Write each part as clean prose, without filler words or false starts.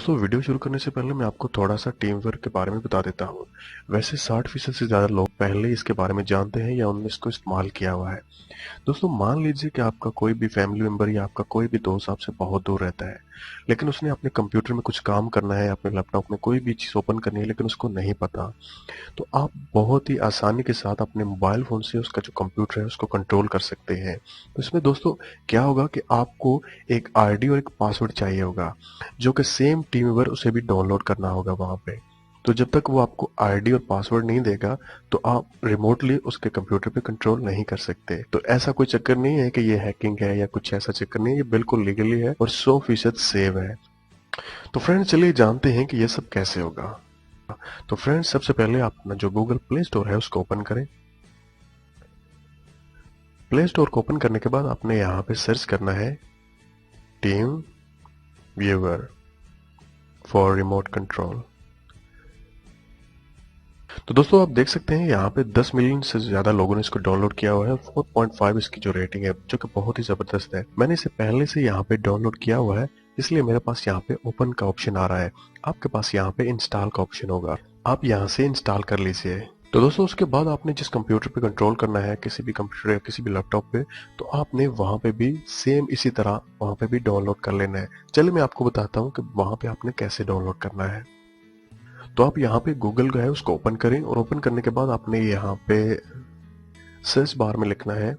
दोस्तों वीडियो शुरू करने से पहले मैं आपको थोड़ा सा टीम वर्क के बारे में बता देता हूँ। वैसे 60% से ज़्यादा लोग पहले ही इसके बारे में जानते हैं या उन्होंने इसको इस्तेमाल किया हुआ है। दोस्तों मान लीजिए कि आपका कोई भी फैमिली मेंबर या आपका कोई भी दोस्त आपसे बहुत दूर रहता है, लेकिन उसने अपने कंप्यूटर में कुछ काम करना है, अपने लैपटॉप में कोई भी चीज़ ओपन करनी है लेकिन उसको नहीं पता। तो आप बहुत ही आसानी के साथ अपने मोबाइल फ़ोन से उसका जो कंप्यूटर है उसको कंट्रोल कर सकते हैं। तो इसमें दोस्तों क्या होगा कि आपको एक आईडी और एक पासवर्ड चाहिए होगा, जो कि सेम टीम मेंबर उसे भी डाउनलोड करना होगा वहाँ पे। तो जब तक वो आपको आईडी और पासवर्ड नहीं देगा, तो आप रिमोटली उसके कंप्यूटर पे कंट्रोल नहीं कर सकते। तो ऐसा कोई चक्कर नहीं है कि ये हैकिंग है या कुछ ऐसा चक्कर नहीं है, ये बिल्कुल लीगली है और 100% सेव है। तो फ्रेंड्स चलिए जानते हैं कि ये सब कैसे होगा। तो फ्रेंड्स सबसे पहले आप अपना जो गूगल प्ले स्टोर है उसको ओपन करें। प्ले स्टोर को ओपन करने के बाद आपने यहाँ पे सर्च करना है team viewer for remote control. तो दोस्तों आप देख सकते हैं यहाँ पे 10 मिलियन से ज्यादा लोगों ने इसको डाउनलोड किया हुआ है। 4.5 इसकी जो रेटिंग है जो कि बहुत ही जबरदस्त है। मैंने इसे पहले से यहाँ पे डाउनलोड किया हुआ है, इसलिए मेरे पास यहाँ पे ओपन का ऑप्शन आ रहा है। आपके पास यहाँ पे इंस्टॉल का ऑप्शन होगा, आप यहाँ से इंस्टॉल कर लीजिए। तो दोस्तों उसके बाद आपने जिस कंप्यूटर पे कंट्रोल करना है, किसी भी कंप्यूटर या किसी भी लैपटॉप पे, तो आपने वहां पे भी सेम इसी तरह वहां पे भी डाउनलोड कर लेना है। चलिए मैं आपको बताता हूँ कि वहां पे आपने कैसे डाउनलोड करना है। तो आप यहाँ पे गूगल का है उसको ओपन करें और ओपन करने के बाद आपने यहाँ पे सर्च बार में लिखना है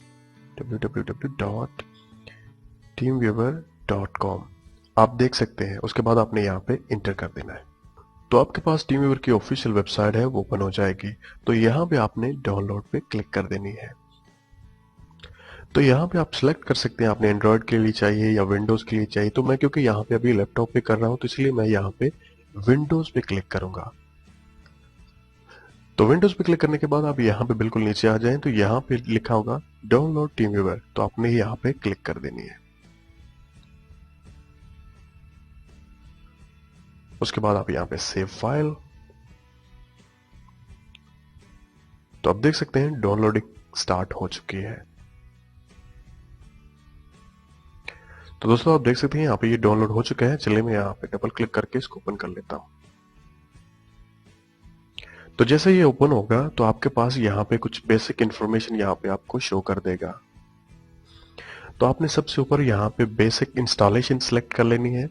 www.teamviewer.com। आप देख सकते हैं, उसके बाद आपने यहाँ पे इंटर कर देना है। तो आपके पास टीम व्यूअर की ऑफिशियल वेबसाइट है वो ओपन हो जाएगी। तो यहाँ पे आपने डाउनलोड पे क्लिक कर देनी है। तो यहाँ पे आप सिलेक्ट कर सकते हैं आपने एंड्रॉयड के लिए चाहिए या विंडोज के लिए चाहिए। तो मैं क्योंकि यहाँ पे अभी लैपटॉप पे कर रहा हूँ तो इसलिए मैं यहाँ पे विंडोज पे क्लिक करूंगा। तो विंडोज पे क्लिक करने के बाद आप यहाँ पे बिल्कुल नीचे आ जाएं तो यहाँ पे लिखा होगा डाउनलोड टीम व्यूअर, तो आपने यहाँ पे क्लिक कर देनी है। उसके बाद आप यहाँ पे सेव फाइल। तो आप देख सकते हैं डाउनलोडिंग स्टार्ट हो चुकी है। तो दोस्तों आप देख सकते हैं यहाँ पे ये डाउनलोड हो चुका है। चलिए मैं यहाँ पे डबल क्लिक करके इसको ओपन कर लेता हूँ। तो जैसे ये ओपन होगा तो आपके पास यहाँ पे कुछ बेसिक इंफॉर्मेशन यहाँ पे आपको शो कर देगा। तो आपने सबसे ऊपर यहाँ पे बेसिक इंस्टॉलेशन सिलेक्ट कर लेनी है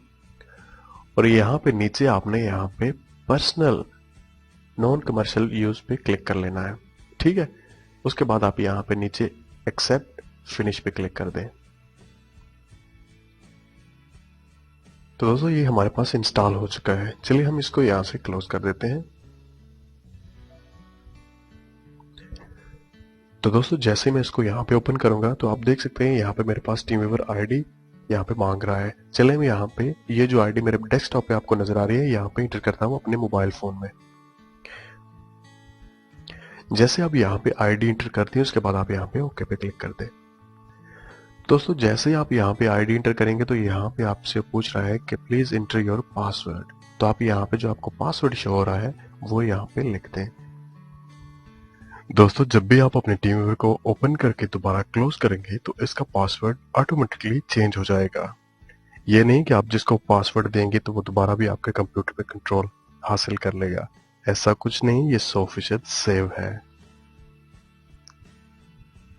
और यहाँ पे नीचे आपने यहाँ पे पर्सनल नॉन कमर्शियल यूज पे क्लिक कर लेना है। ठीक है, उसके बाद आप यहाँ पे नीचे एक्सेप्ट फिनिश पे क्लिक कर दें। तो दोस्तों ये हमारे पास इंस्टॉल हो चुका है। चलिए हम इसको यहाँ से क्लोज कर देते हैं। तो दोस्तों जैसे मैं इसको यहाँ पे ओपन करूंगा तो आप देख सकते हैं यहाँ पे मेरे पास टीम व्यूअर आईडी यहाँ पे मांग रहा है। चले मैं यहाँ पे ये जो आईडी मेरे डेस्कटॉप पे आपको नजर आ रही है यहाँ पे इंटर करता हूँ अपने मोबाइल फोन में। जैसे आप यहाँ पे आईडी इंटर करते हैं उसके बाद आप यहाँ पे ओके पे क्लिक कर दें। दोस्तों जैसे ही आप यहाँ पे आईडी इंटर करेंगे तो यहाँ पे आपसे पूछ रहा है कि प्लीज इंटर योर पासवर्ड। तो आप यहाँ पे जो आपको पासवर्ड शो हो रहा है वो यहाँ पे लिख दें। दोस्तों जब भी आप अपने टीम व्यूअर को ओपन करके दोबारा क्लोज करेंगे तो इसका पासवर्ड ऑटोमेटिकली चेंज हो जाएगा। ये नहीं कि आप जिसको पासवर्ड देंगे तो वो दोबारा भी आपके कंप्यूटर पे कंट्रोल हासिल कर लेगा। ऐसा कुछ नहीं, ये 100% सेव है।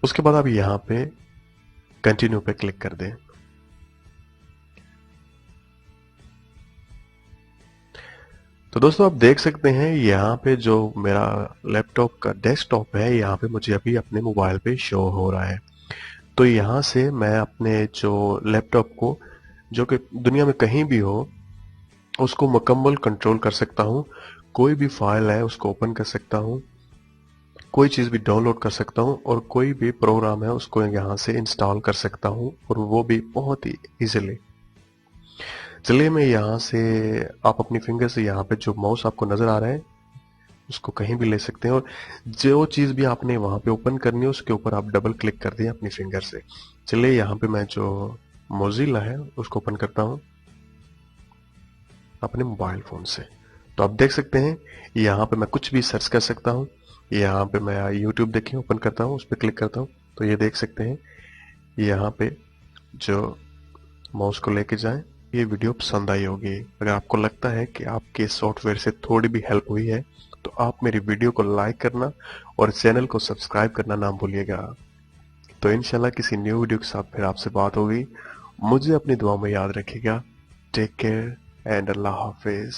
उसके बाद आप यहाँ पे कंटिन्यू पे क्लिक कर दें। तो दोस्तों आप देख सकते हैं यहाँ पे जो मेरा लैपटॉप का डेस्कटॉप है यहाँ पे मुझे अभी अपने मोबाइल पे शो हो रहा है। तो यहाँ से मैं अपने जो लैपटॉप को जो कि दुनिया में कहीं भी हो उसको मुकम्मल कंट्रोल कर सकता हूँ। कोई भी फाइल है उसको ओपन कर सकता हूँ, कोई चीज़ भी डाउनलोड कर सकता हूँ और कोई भी प्रोग्राम है उसको यहाँ से इंस्टॉल कर सकता हूँ और वो भी बहुत ही इजीली। चलिए मैं यहाँ से आप अपनी फिंगर से यहाँ पे जो माउस आपको नजर आ रहा है उसको कहीं भी ले सकते हैं और जो चीज़ भी आपने वहाँ पे ओपन करनी है उसके ऊपर आप डबल क्लिक कर दें अपनी फिंगर से। चलिए यहाँ पे मैं जो मोजिला है उसको ओपन करता हूँ अपने मोबाइल फोन से। तो आप देख सकते हैं यहाँ पे मैं कुछ भी सर्च कर सकता हूँ। यहाँ पे मैं यूट्यूब देखिए ओपन करता हूँ, उस पर क्लिक करता हूँ तो ये देख सकते हैं यहाँ पे जो माउस को लेके जाएं ये वीडियो पसंद आई होगी। अगर आपको लगता है कि आपके सॉफ्टवेयर से थोड़ी भी हेल्प हुई है तो आप मेरी वीडियो को लाइक करना और चैनल को सब्सक्राइब करना ना भूलिएगा। तो इंशाल्लाह किसी न्यू वीडियो के साथ फिर आपसे बात होगी। मुझे अपनी दुआ में याद रखिएगा। टेक केयर एंड अल्लाह हाफिज।